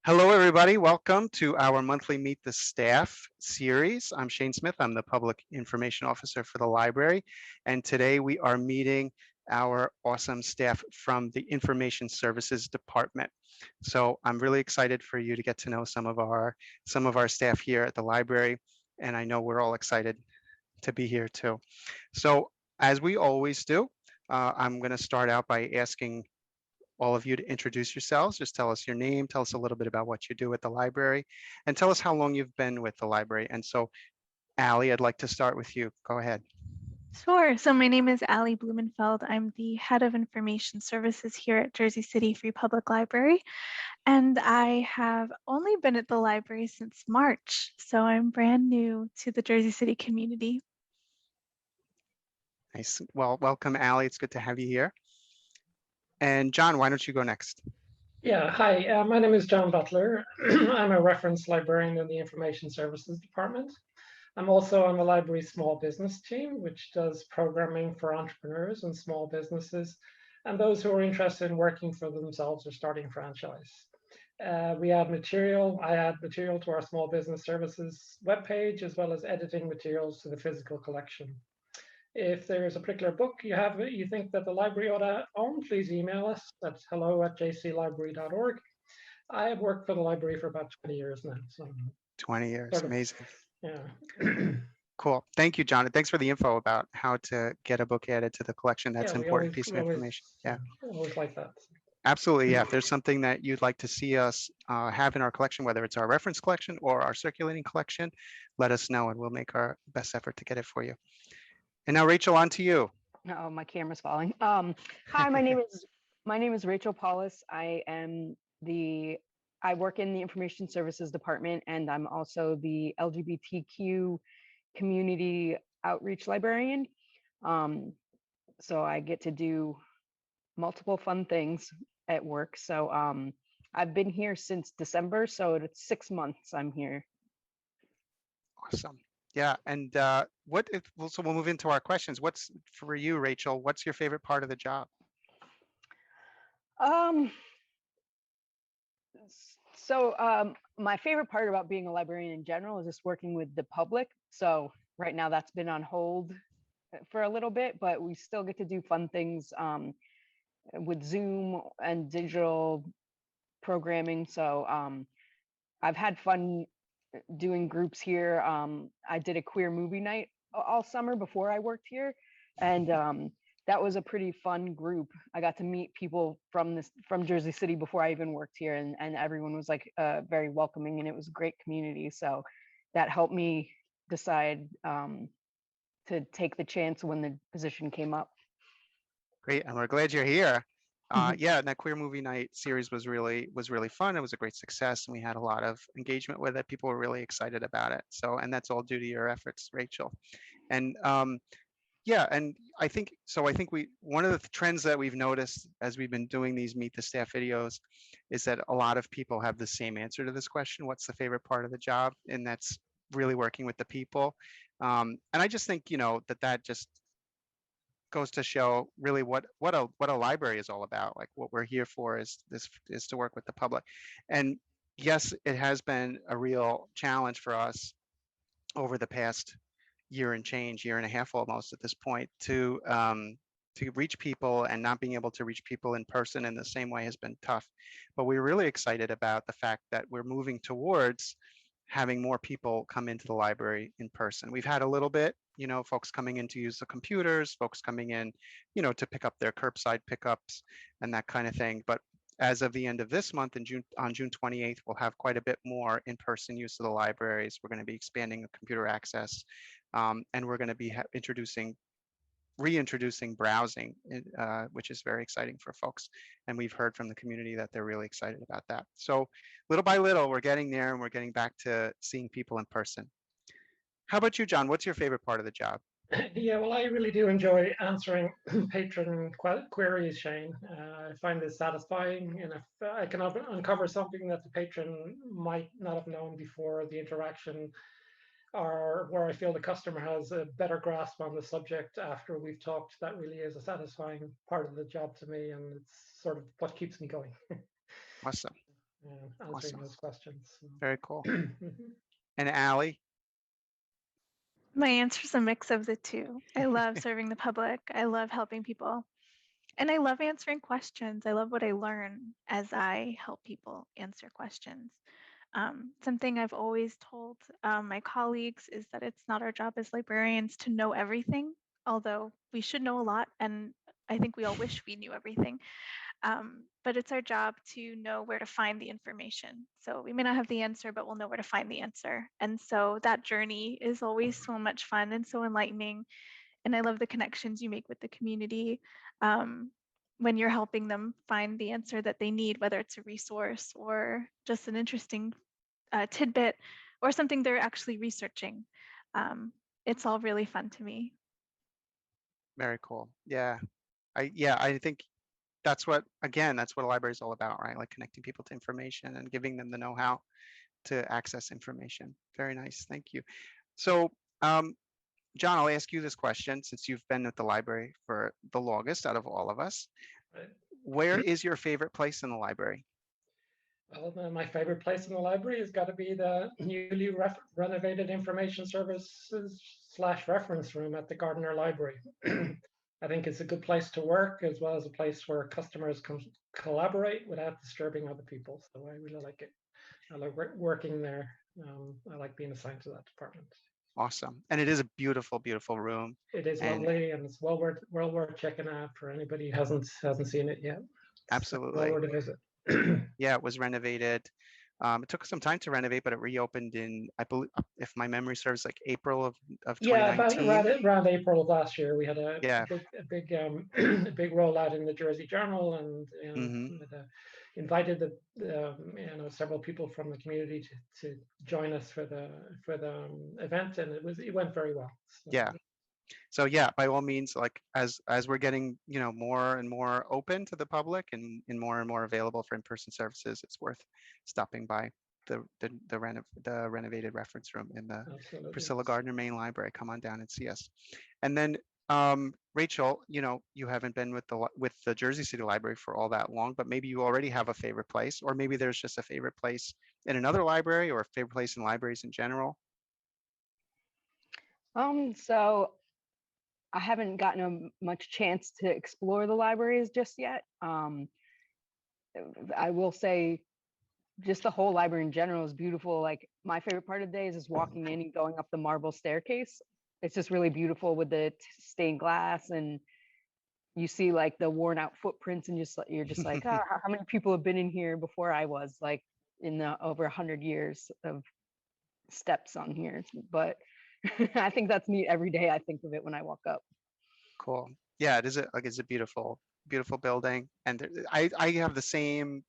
Hello, everybody. Welcome to our monthly Meet the Staff series. I'm Shane Smith. I'm the Public Information Officer for the library. And today we are meeting our awesome staff from the Information Services Department. So I'm really excited for you to get to know some of our staff here at the library. And I know we're all excited to be here too. So as we always do, I'm going to start out by asking all of you to introduce yourselves. Just tell us your name, tell us a little bit about what you do at the library, and tell us how long you've been with the library. And so, Allie, I'd like to start with you. Go ahead. Sure. So my name is Allie Blumenfeld. I'm the head of information services here at Jersey City Free Public Library. And I have only been at the library since March. So I'm brand new to the Jersey City community. Nice. Well, welcome, Allie. It's good to have you here. And John, why don't you go next? Yeah, hi, my name is John Butler. I'm a reference librarian in the Information Services Department. I'm also on the library small business team, which does programming for entrepreneurs and small businesses and those who are interested in working for themselves or starting a franchise. I add material to our small business services webpage, as well as editing materials to the physical collection. If there's a particular book you think that the library ought to own, please email us at hello@jclibrary.org. I have worked for the library for about 20 years now. So 20 years. sort of, Amazing. yeah. Cool. Thank you, John. And thanks for the info about how to get a book added to the collection. That's Yeah, an important piece of information. Yeah. Always like that. Absolutely. Yeah. If there's something that you'd like to see us have in our collection, whether it's our reference collection or our circulating collection, let us know and we'll make our best effort to get it for you. And now, Rachel, on to you. Oh, my camera's falling. Hi, my name is Rachel Paulus. I work in the Information Services Department, and I'm also the LGBTQ community outreach librarian. So I get to do multiple fun things at work. So I've been here since December, so it's 6 months I'm here. Awesome. Yeah. And so we'll move into our questions. What's for you, Rachel? What's your favorite part of the job? My favorite part about being a librarian in general is just working with the public. So right now that's been on hold for a little bit, but we still get to do fun things with Zoom and digital programming. So I've had fun doing groups here. I did a queer movie night all summer before I worked here, and that was a pretty fun group. I got to meet people from Jersey City before I even worked here, and everyone was like very welcoming, and it was a great community. So that helped me decide to take the chance when the position came up. Great, and we're glad you're here. Yeah, and that queer movie night series was really fun. It was a great success, and we had a lot of engagement with it. People were really excited about it. So, and that's all due to your efforts, Rachel. And yeah, and I think one of the trends that we've noticed as we've been doing these Meet the Staff videos is that a lot of people have the same answer to this question: what's the favorite part of the job? And that's really working with the people. And I just think that just goes to show really what a library is all about. Like what we're here for is to work with the public. And yes, it has been a real challenge for us over the past year and a half almost at this point to reach people, and not being able to reach people in person in the same way has been tough. But we're really excited about the fact that we're moving towards having more people come into the library in person. We've had a little bit, folks coming in to use the computers, folks coming in, to pick up their curbside pickups and that kind of thing. But as of the end of this month, on June 28th, we'll have quite a bit more in-person use of the libraries. We're going to be expanding the computer access, and we're going to be reintroducing browsing, which is very exciting for folks. And we've heard from the community that they're really excited about that. So little by little, we're getting there, and we're getting back to seeing people in person. How about you, John? What's your favorite part of the job? Yeah, well, I really do enjoy answering patron queries, Shane. I find it satisfying, and if I can uncover something that the patron might not have known before the interaction, or where I feel the customer has a better grasp on the subject after we've talked, that really is a satisfying part of the job to me, and it's sort of what keeps me going. Awesome. answering Awesome. those questions. So. Very cool. Mhm. And Allie? My answer is a mix of the two. I love serving the public. I love helping people. And I love answering questions. I love what I learn as I help people answer questions. Something I've always told my colleagues is that it's not our job as librarians to know everything, although we should know a lot. And I think we all wish we knew everything. But it's our job to know where to find the information. So we may not have the answer, but we'll know where to find the answer. And so that journey is always so much fun and so enlightening. And I love the connections you make with the community when you're helping them find the answer that they need, whether it's a resource or just an interesting tidbit or something they're actually researching. It's all really fun to me. Very cool. Yeah. I think that's what a library is all about, right? Like connecting people to information and giving them the know-how to access information. Very nice. Thank you. So, John, I'll ask you this question since you've been at the library for the longest out of all of us. Right. Where is your favorite place in the library? Well, my favorite place in the library has got to be the newly renovated information services / reference room at the Gardner Library. I think it's a good place to work, as well as a place where customers can collaborate without disturbing other people. So I really like it. I like working there. I like being assigned to that department. Awesome. And it is a beautiful, beautiful room. It is lovely, and it's well worth checking out for anybody who hasn't seen it yet. It's Absolutely. well worth a visit. Yeah, it was renovated. It took some time to renovate, but it reopened in, I believe, if my memory serves, like April of Yeah, about 2019. around April of last year, we had a Yeah. big a big rollout in the Jersey Journal, and invited the several people from the community to join us for the event, and it went very well. So. Yeah. So yeah, by all means, like as we're getting, more and more open to the public and more available for in-person services, it's worth stopping by the renovated reference room in the Absolutely. Priscilla Gardner Main Library. Come on down and see us. And then Rachel, you haven't been with the Jersey City Library for all that long, but maybe you already have a favorite place, or maybe there's just a favorite place in another library or a favorite place in libraries in general. So I haven't gotten much chance to explore the libraries just yet. I will say just the whole library in general is beautiful. Like my favorite part of the day is just walking in and going up the marble staircase. It's just really beautiful with the stained glass, and you see like the worn out footprints, and you're just like, oh, how many people have been in here before I was, like in the over 100 years of steps on here. But I think that's neat every day. I think of it when I walk up. Cool. Yeah, it's a beautiful, beautiful building, and I have the same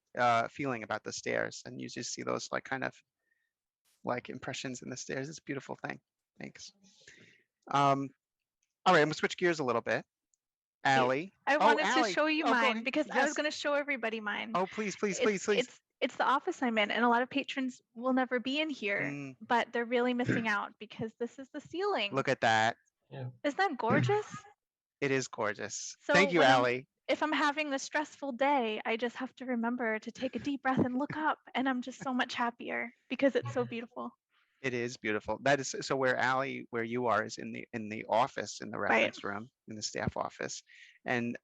feeling about the stairs, and you just see those like kind of like impressions in the stairs. It's a beautiful thing. Thanks. All right, I'm gonna switch gears a little bit. Allie. I wanted to Allie. show you Oh, go mine ahead. because I was going to show everybody mine. Oh, please. It's the office I'm in, and a lot of patrons will never be in here, but they're really missing out because this is the ceiling. Look at that. Yeah. Isn't that gorgeous? It is gorgeous. So thank you, Allie. If I'm having a stressful day, I just have to remember to take a deep breath and look up, and I'm just so much happier because it's so beautiful. It is beautiful. That is so where you are is in the office, in the reference room, in the staff office. And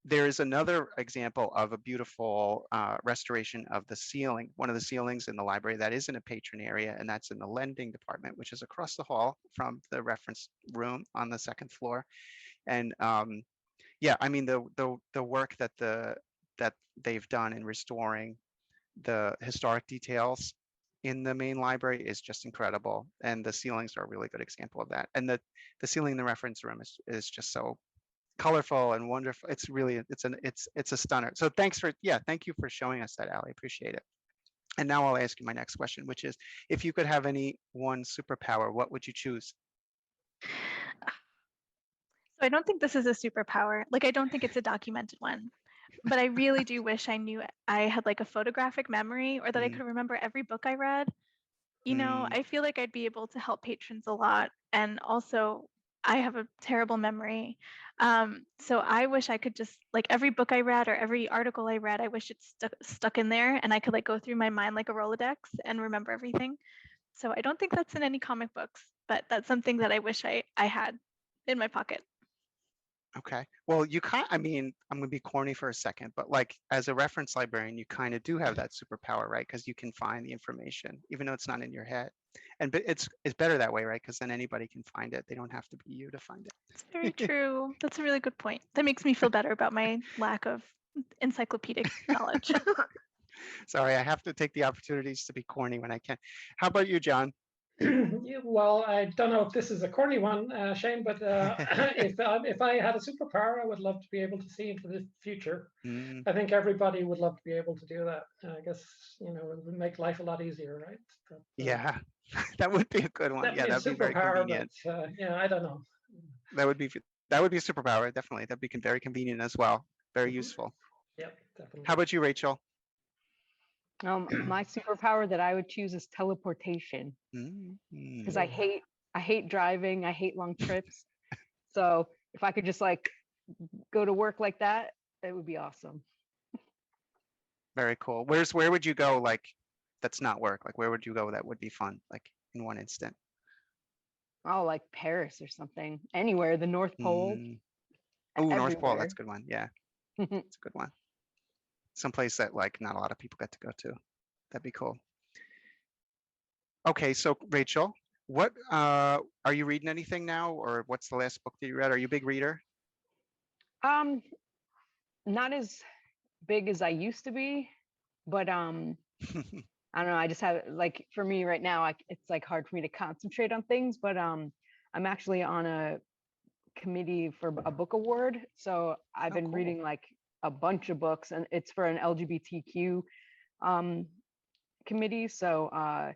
there is another example of a beautiful restoration of the ceiling, one of the ceilings in the library that is in a patron area, and that's in the lending department, which is across the hall from the reference room on the second floor. And yeah, I mean the work that they've done in restoring the historic details in the main library is just incredible, and the ceilings are a really good example of that. And the ceiling in the reference room is just so colorful and wonderful. It's really it's a stunner. So thank you for showing us that, Allie. Appreciate it. And now I'll ask you my next question, which is, if you could have any one superpower, what would you choose? So I don't think this is a superpower. Like I don't think it's a documented one. But I really do wish I knew I had like a photographic memory, or that I could remember every book I read. I feel like I'd be able to help patrons a lot. And also, I have a terrible memory. So I wish I could just, like, every book I read or every article I read, I wish it stuck in there and I could like go through my mind like a Rolodex and remember everything. So I don't think that's in any comic books, but that's something that I wish I had in my pocket. Okay. Well, I mean, I'm going to be corny for a second, but like as a reference librarian, you kind of do have that superpower, right? Because you can find the information, even though it's not in your head. But it's better that way, right? Because then anybody can find it. They don't have to be you to find It's very true. That's a really good point. That makes me feel better about my lack of encyclopedic knowledge. it. Sorry, I have to take the opportunities to be corny when I can. How about you, John? Yeah, well, I don't know if this is a corny one, Shane, but if I had a superpower, I would love to be able to see into the future. Mm, I think everybody would love to be able to do that. I guess, it would make life a lot easier, right? But, yeah, that would be a good one. Yeah, definitely a that'd be very superpower, convenient. but I don't know. That would be a superpower, definitely. That'd be very convenient as well. Very useful. Yep, definitely. How about you, Rachel? My superpower that I would choose is teleportation, because I hate driving. I hate long trips. So if I could just like go to work like that, it would be awesome. Very cool. Where would you go, like, that's not work? Like, where would you go that would be fun, like, in one instant? Oh, like Paris or something. Anywhere, the North Pole, Oh, North Pole, everywhere. that's a good one. Yeah, it's a good one. Someplace that, like, not a lot of people get to go to. That'd be cool. Okay, so Rachel, what are you reading anything now, or what's the last book that you read? Are you a big reader? Not as big as I used to be, but I don't know. I just have, like, for me right now, it's like hard for me to concentrate on things. But I'm actually on a committee for a book award, so I've been cool. reading like a bunch of books, and it's for an LGBTQ committee. So I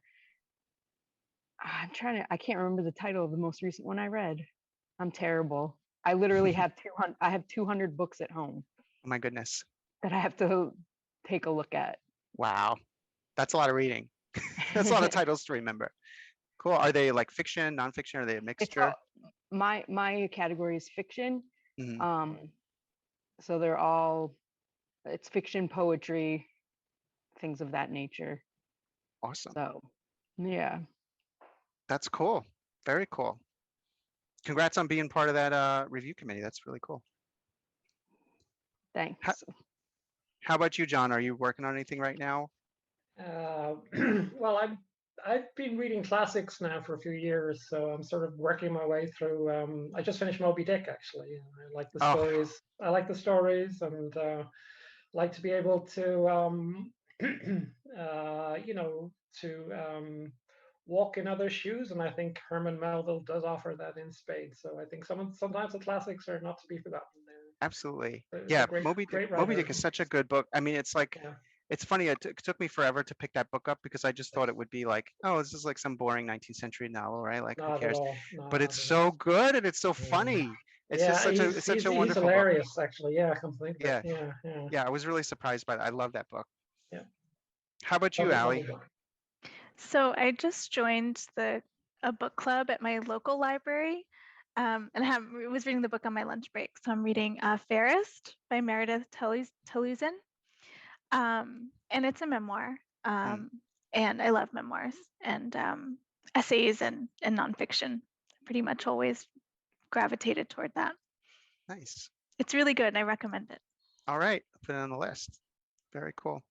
can't remember the title of the most recent one I read. I'm terrible. I literally have 200. I have 200 books at home. Oh my goodness. That I have to take a look at. Wow. That's a lot of reading. That's a lot of titles to remember. Cool. Are they like fiction, nonfiction? Are they a mixture? My category is fiction. So they're all, it's fiction, poetry, things of that nature. Awesome. So yeah. That's cool. Very cool. Congrats on being part of that review committee. That's really cool. Thanks. How about you, John? Are you working on anything right now? Well, I've been reading classics now for a few years, so I'm sort of working my way through. I just finished Moby Dick, actually. I like the stories. I like the stories, and like to be able to, walk in other shoes. And I think Herman Melville does offer that in spades. So I think sometimes the classics are not to be forgotten. Absolutely. Yeah, Moby Dick is such a good book. I mean, it's like, it's funny. It took me forever to pick that book up because I just thought it would be like, oh, this is like some boring 19th century novel, right? Like, who cares? But it's so good and it's so funny. It's just such a wonderful book. He's hilarious, book. actually. Yeah, come to think of it. Yeah. Yeah, I was really surprised by that. I love that book. Yeah. How about you, Allie? So I just joined a book club at my local library, and I was reading the book on my lunch break. So I'm reading Fairest by Meredith Talusan, and it's a memoir. And I love memoirs and essays and nonfiction. Pretty much always gravitated toward that. Nice. It's really good, and I recommend it. All right, I'll put it on the list. Very cool.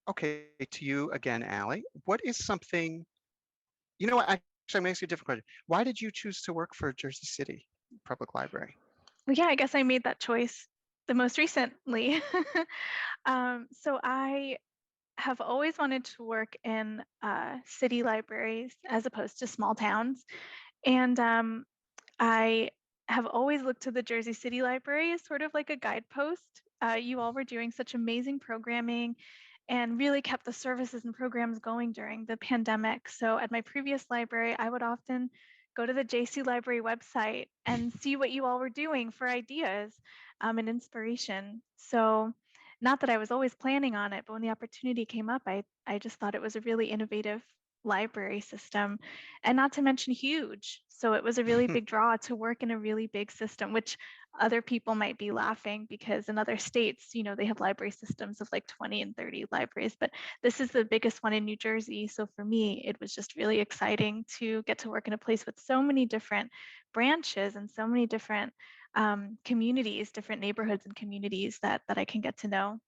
Okay, to you again, Allie. What is something, you know what, actually I'm gonna ask you a different question. Why did you choose to work for Jersey City Public Library? Well, yeah, I guess I made that choice the most recently. So I have always wanted to work in city libraries as opposed to small towns. And I have always looked to the Jersey City Library as sort of like a guidepost. You all were doing such amazing programming and really kept the services and programs going during the pandemic. So at my previous library, I would often go to the JC Library website and see what you all were doing for ideas and inspiration. So not that I was always planning on it, but when the opportunity came up, I just thought it was a really innovative library system, and not to mention huge. So it was a really big draw to work in a really big system, which other people might be laughing because in other states, they have library systems of like 20 and 30 libraries, but this is the biggest one in New Jersey. So for me, it was just really exciting to get to work in a place with so many different branches and so many different communities, different neighborhoods and communities that I can get to know.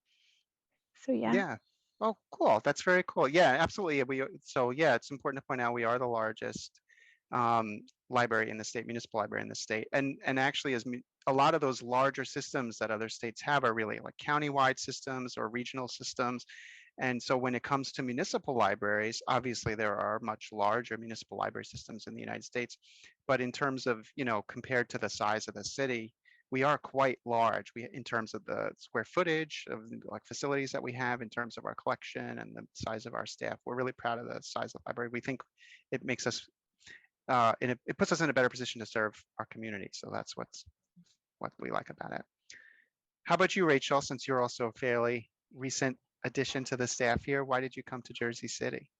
So yeah. Yeah. Oh, cool. That's very cool. Yeah, absolutely. So yeah, it's important to point out we are the largest library in the state, municipal library in the state, and actually, a lot of those larger systems that other states have are really like county-wide systems or regional systems. And so when it comes to municipal libraries, obviously there are much larger municipal library systems in the United States, but in terms of, compared to the size of the city, we are quite large. In terms of the square footage of like facilities that we have, in terms of our collection and the size of our staff, we're really proud of the size of the library. We think it makes us, and it puts us in a better position to serve our community. So that's what we like about it. How about you, Rachel? Since you're also a fairly recent addition to the staff here, why did you come to Jersey City?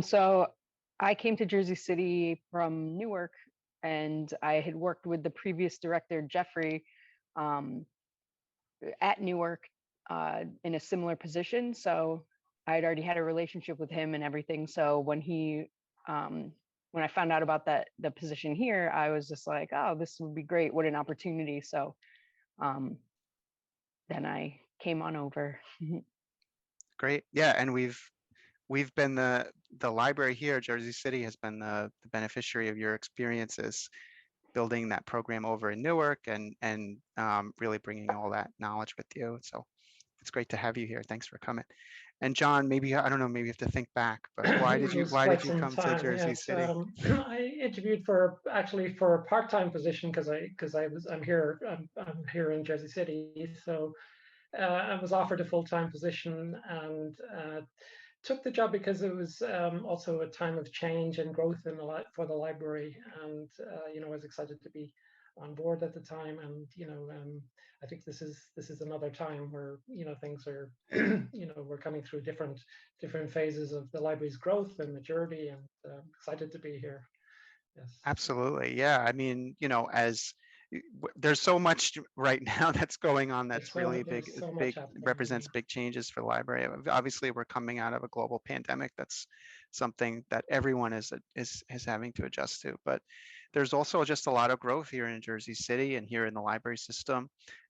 So I came to Jersey City from Newark, and I had worked with the previous director, Jeffrey, at Newark in a similar position. So I had already had a relationship with him and everything. So when I found out about the position here, I was just like, oh, this would be great. What an opportunity. So then I came on over. Great. Yeah, and we've been the library here, Jersey City has been the beneficiary of your experiences building that program over in Newark and really bringing all that knowledge with you. So it's great to have you here. Thanks for coming. And John, maybe, I don't know, maybe you have to think back, but why did It you was quite some come to time, Jersey yes. City? I interviewed for a part-time position because I'm here in Jersey City. So I was offered a full-time position and took the job because it was also a time of change and growth for the library, and I was excited to be on board at the time. And I think this is another time where things are we're coming through different phases of the library's growth and maturity, and excited to be here. Yes. Absolutely. Yeah. I mean, as there's so much right now that's going on that's really big, There's so much happening. represents big changes for the library. Obviously, we're coming out of a global pandemic. That's something that everyone is having to adjust to. But there's also just a lot of growth here in Jersey City and here in the library system.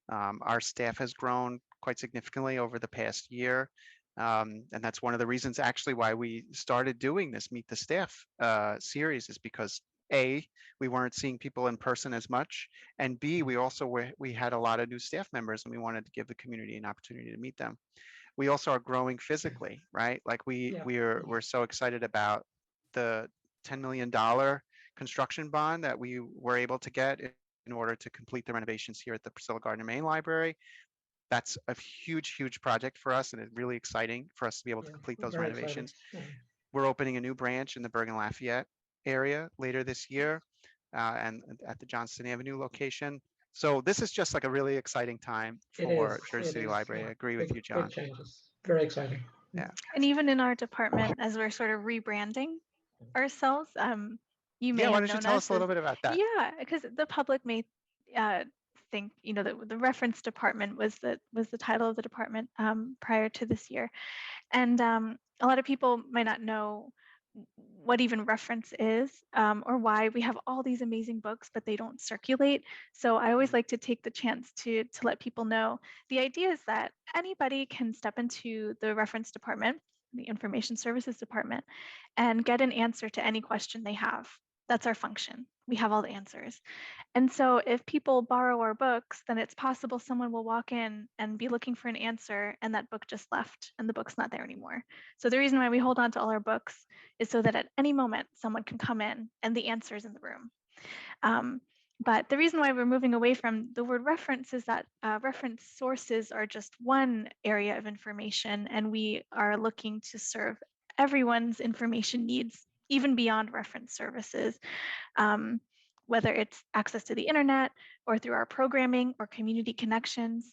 Our staff has grown quite significantly over the past year. And that's one of the reasons actually why we started doing this Meet the Staff series, is because A, we weren't seeing people in person as much, and B, we had a lot of new staff members and we wanted to give the community an opportunity to meet them. We also are growing physically, right? Like we're so excited about the $10 million construction bond that we were able to get in order to complete the renovations here at the Priscilla Gardner Main Library. That's a huge project for us, and it's really exciting for us to be able to complete those renovations. We're opening a new branch in the Bergen-Lafayette area later this year, and at the Johnston Avenue location. So this is just like a really exciting time for Jersey City Library. I agree with you, John. Big changes. Very exciting. Yeah. And even in our department, as we're sort of rebranding ourselves, you may why have don't you known tell us us a little bit about that? Yeah, because the public may think the reference department was the title of the department prior to this year, and a lot of people might not know what even reference is, or why we have all these amazing books but they don't circulate. So I always like to take the chance to let people know the idea is that anybody can step into the reference department, the information services department, and get an answer to any question they have. That's our function. We have all the answers. And so if people borrow our books, then it's possible someone will walk in and be looking for an answer and that book just left and the book's not there anymore. So the reason why we hold on to all our books is so that at any moment someone can come in and the answer is in the room. But the reason why we're moving away from the word reference is that reference sources are just one area of information, and we are looking to serve everyone's information needs, even beyond reference services, whether it's access to the internet or through our programming or community connections.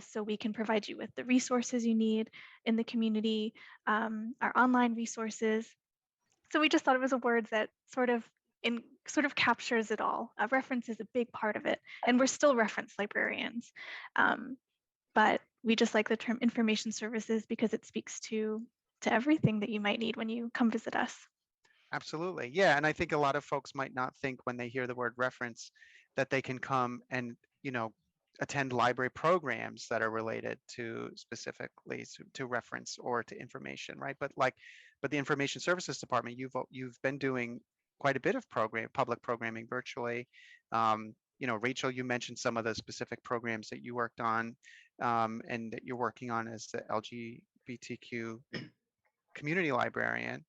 So we can provide you with the resources you need in the community, our online resources, So we just thought it was a word that sort of captures it all. Reference is a big part of it, and we're still reference librarians. But we just like the term information services because it speaks to everything that you might need when you come visit us. Absolutely. Yeah. And I think a lot of folks might not think when they hear the word reference that they can come and, attend library programs that are related to specifically to reference or to information, right? But the Information Services Department, you've been doing quite a bit of public programming virtually. Rachel, you mentioned some of the specific programs that you worked on and that you're working on as the LGBTQ community librarian.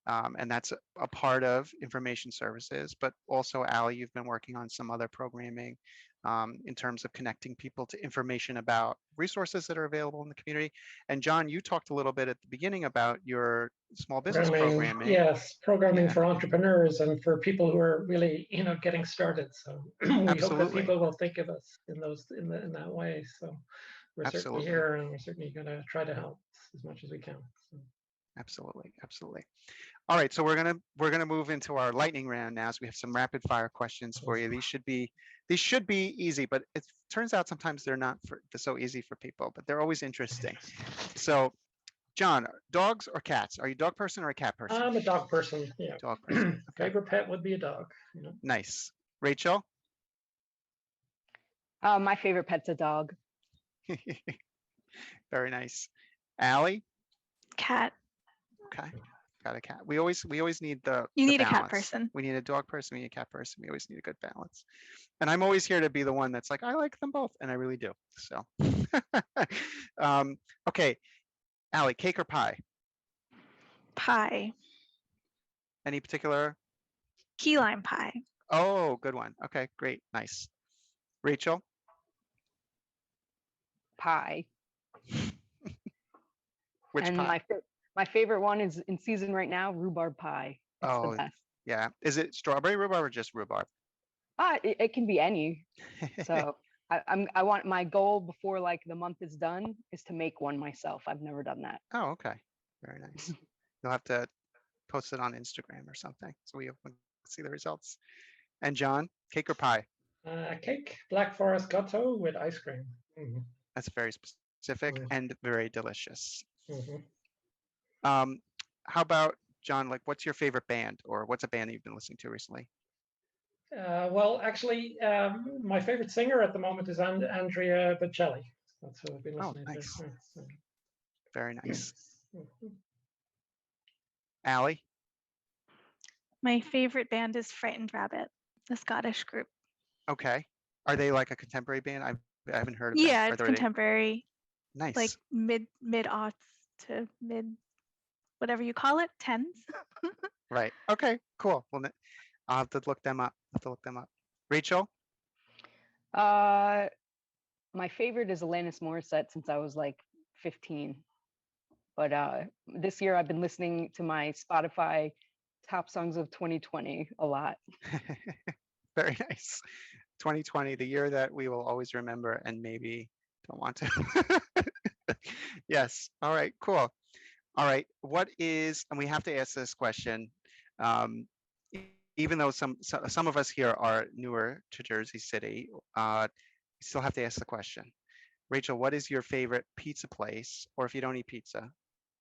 And that's a part of information services, but also, Ali, you've been working on some other programming in terms of connecting people to information about resources that are available in the community. And John, you talked a little bit at the beginning about your small business programming. Yes, programming for entrepreneurs and for people who are really, getting started. So we hope that people will think of us in that way. So we're certainly here, and we're certainly going to try to help as much as we can. So. Absolutely. All right, so we're gonna move into our lightning round now. So we have some rapid fire questions for you. These should be easy, but it turns out sometimes they're not so easy for people, but they're always interesting. So, John, dogs or cats? Are you a dog person or a cat person? I'm a dog person. Yeah. Dog person. Okay. Favorite pet would be a dog. Nice. Rachel? My favorite pet's a dog. Very nice. Allie? Cat. Okay. Got a cat. We always need the need balance. A cat person. We need a dog person. We need a cat person. We always need a good balance. And I'm always here to be the one that's like, I like them both, and I really do. So, okay, Allie, cake or pie? Pie. Any particular? Key lime pie. Oh, good one. Okay, great, nice. Rachel? Pie. Which and pie? My favorite one is in season right now, rhubarb pie. It's the best. Yeah. Is it strawberry rhubarb or just rhubarb? It can be any. So I want, my goal before like the month is done is to make one myself. I've never done that. Oh, okay. Very nice. You'll have to post it on Instagram or something so we can see the results. And John, cake or pie? Cake, Black Forest Gateau with ice cream. Mm-hmm. That's very specific and very delicious. Mm-hmm. How about, John, like what's your favorite band, or what's a band that you've been listening to recently? Well, actually, my favorite singer at the moment is Andrea Bocelli. That's who I've been listening to. Very nice. Allie? My favorite band is Frightened Rabbit, a Scottish group. Okay. Are they like a contemporary band? I haven't heard of them. Yeah, it's contemporary. Nice. Like mid-aughts to mid, whatever you call it, 10s. Right. Okay, cool. Well, I'll have to look them up. Rachel? My favorite is Alanis Morissette since I was like 15. But this year I've been listening to my Spotify top songs of 2020 a lot. Very nice. 2020, the year that we will always remember and maybe don't want to. Yes. All right, cool. All right. What is, and we have to ask this question, even though some of us here are newer to Jersey City, we still have to ask the question. Rachel, what is your favorite pizza place? Or if you don't eat pizza,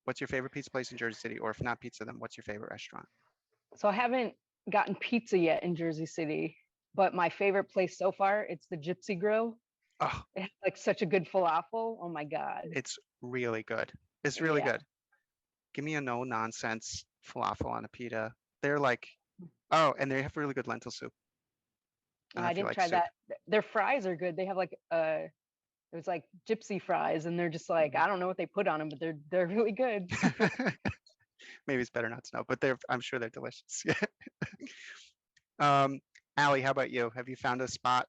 what's your favorite pizza place in Jersey City? Or if not pizza, then what's your favorite restaurant? So I haven't gotten pizza yet in Jersey City, but my favorite place so far, it's the Gypsy Grill. Oh, it has like such a good falafel. Oh my God. It's really good. It's really good. Give me a no nonsense falafel on a pita. They're like, oh, and they have really good lentil soup. I didn't try that. Their fries are good. They have like it was like gypsy fries, and they're just like, I don't know what they put on them, but they're really good. Maybe it's better not to know, but I'm sure they're delicious. Allie, how about you? Have you found a spot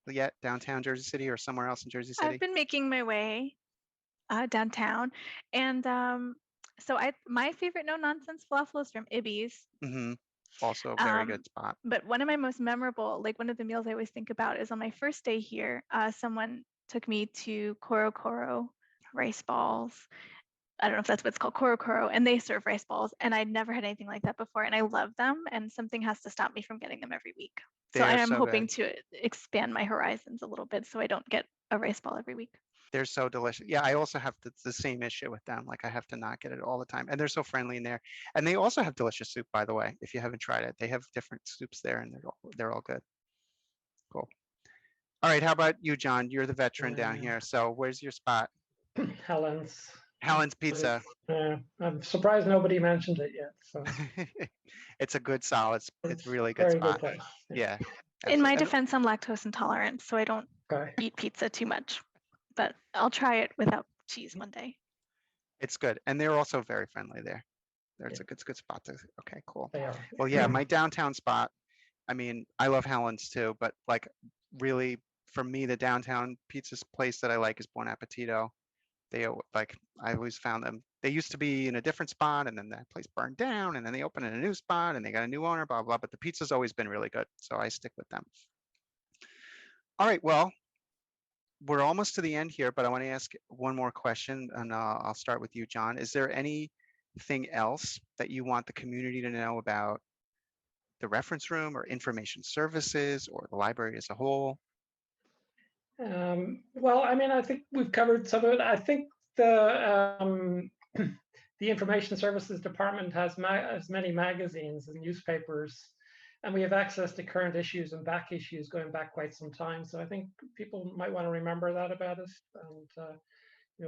yet downtown Jersey City or somewhere else in Jersey City? I've been making my way downtown, and so my favorite no nonsense falafel is from Ibby's. Mm-hmm. Also a very good spot. But one of my most memorable, like one of the meals I always think about, is on my first day here. Someone took me to Koro Koro rice balls, I don't know if that's what it's called, Koro, and they serve rice balls. And I'd never had anything like that before. And I love them. And something has to stop me from getting them every week. So I They're am so hoping good. to expand my horizons a little bit so I don't get a rice ball every week. They're so delicious. Yeah, I also have the same issue with them. Like I have to not get it all the time. And they're so friendly in there. And they also have delicious soup, by the way, if you haven't tried it. They have different soups there and they're all good. Cool. All right, how about you, John? You're the veteran down here. So where's your spot? Helen's. Helen's Pizza. I'm surprised nobody mentioned it yet. So It's a good solid, it's really good very good spot. place. Yeah. In my absolutely. And defense, I'm lactose intolerant, so I don't Okay. eat pizza too much. But I'll try it without cheese one day. it's good. And they're also very friendly there. There's Yeah. a good spot to, okay, cool. They are. Well, yeah, my downtown spot, I mean, I love Helen's too, but like really for me, the downtown pizza place that I like is Buon Appetito. Like I always found them. They used to be in a different spot, and then that place burned down, and then they opened in a new spot, and they got a new owner, blah blah. But the pizza's always been really good, so I stick with them. All right, well, we're almost to the end here, but I want to ask one more question, and I'll start with you, John. Is there anything else that you want the community to know about the reference room or information services or the library as a whole? Well, I mean, I think we've covered some of it. I think the the information services department has many magazines and newspapers, and we have access to current issues and back issues going back quite some time. So I think people might want to remember that about us. And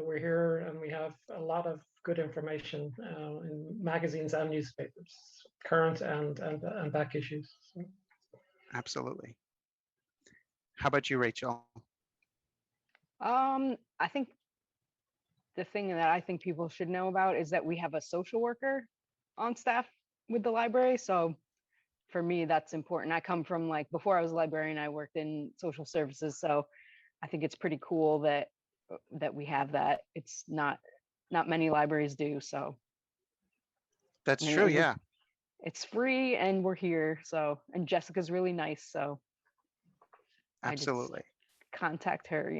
we're here, and we have a lot of good information in magazines and newspapers, current and back issues. So. Absolutely. How about you, Rachel? I think the thing that I think people should know about is that we have a social worker on staff with the library. So for me, that's important. I come from, like, before I was a librarian, I worked in social services. So I think it's pretty cool that we have that. It's not many libraries do. So That's true, yeah. It's free and we're here. So, and Jessica's really nice. So Absolutely. I just contact her,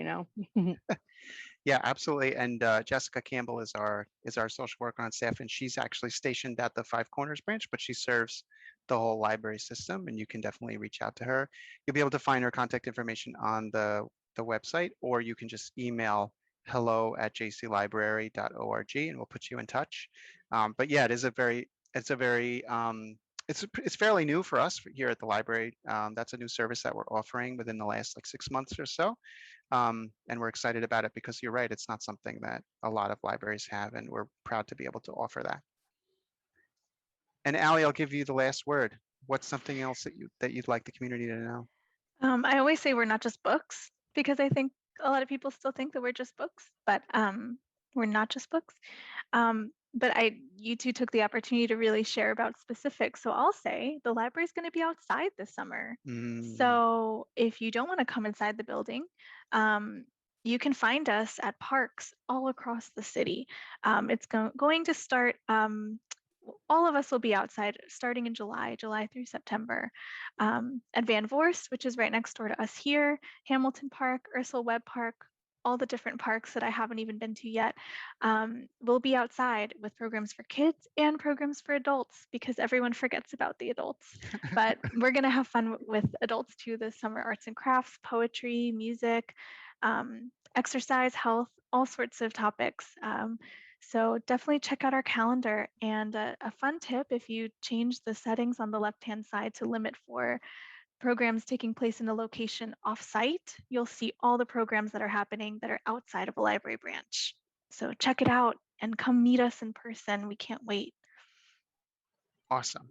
Yeah, absolutely. And Jessica Campbell is our social worker on staff, and she's actually stationed at the Five Corners branch, but she serves the whole library system, and you can definitely reach out to her. You'll be able to find her contact information on the website, or you can just email hello@jclibrary.org, and we'll put you in touch. But yeah, it's fairly new for us here at the library. That's a new service that we're offering within the last like 6 months or so. And we're excited about it because you're right, it's not something that a lot of libraries have, and we're proud to be able to offer that. And Allie, I'll give you the last word. What's something else that you'd like the community to know? I always say we're not just books, because I think a lot of people still think that we're just books, but we're not just books. But you two took the opportunity to really share about specifics. So I'll say the library is going to be outside this summer. So if you don't want to come inside the building, you can find us at parks all across the city. It's going to start, all of us will be outside starting in July through September. At Van Voorst, which is right next door to us here, Hamilton Park, Ursula Webb Park, all the different parks that I haven't even been to yet. We'll be outside with programs for kids and programs for adults, because everyone forgets about the adults. But we're going to have fun with adults too this summer: arts and crafts, poetry, music, exercise, health, all sorts of topics. So definitely check out our calendar. And a fun tip: if you change the settings on the left-hand side to limit for programs taking place in a location off-site, you'll see all the programs that are happening that are outside of a library branch. So check it out and come meet us in person. We can't wait. Awesome.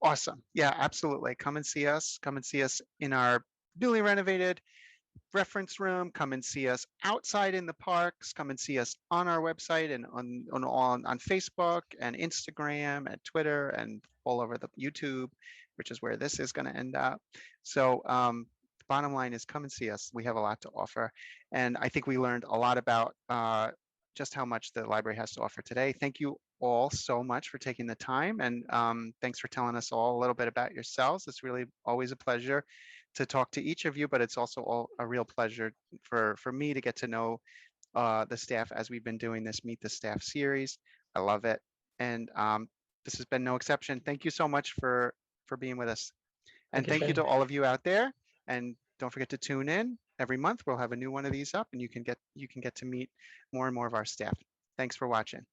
Awesome. Yeah, absolutely. Come and see us. Come and see us in our newly renovated reference room. Come and see us outside in the parks. Come and see us on our website and on Facebook and Instagram and Twitter and all over the YouTube, which is where this is going to end up. So the bottom line is, come and see us. We have a lot to offer, and I think we learned a lot about just how much the library has to offer today. Thank you all so much for taking the time, and thanks for telling us all a little bit about yourselves. It's really always a pleasure to talk to each of you, but it's also a real pleasure for me to get to know the staff as we've been doing this Meet the Staff series. I love it. And this has been no exception. Thank you so much for being with us. And Thank you, thank you Shane. to all of you out there. And don't forget to tune in every month. We'll have a new one of these up, and you can get to meet more and more of our staff. Thanks for watching.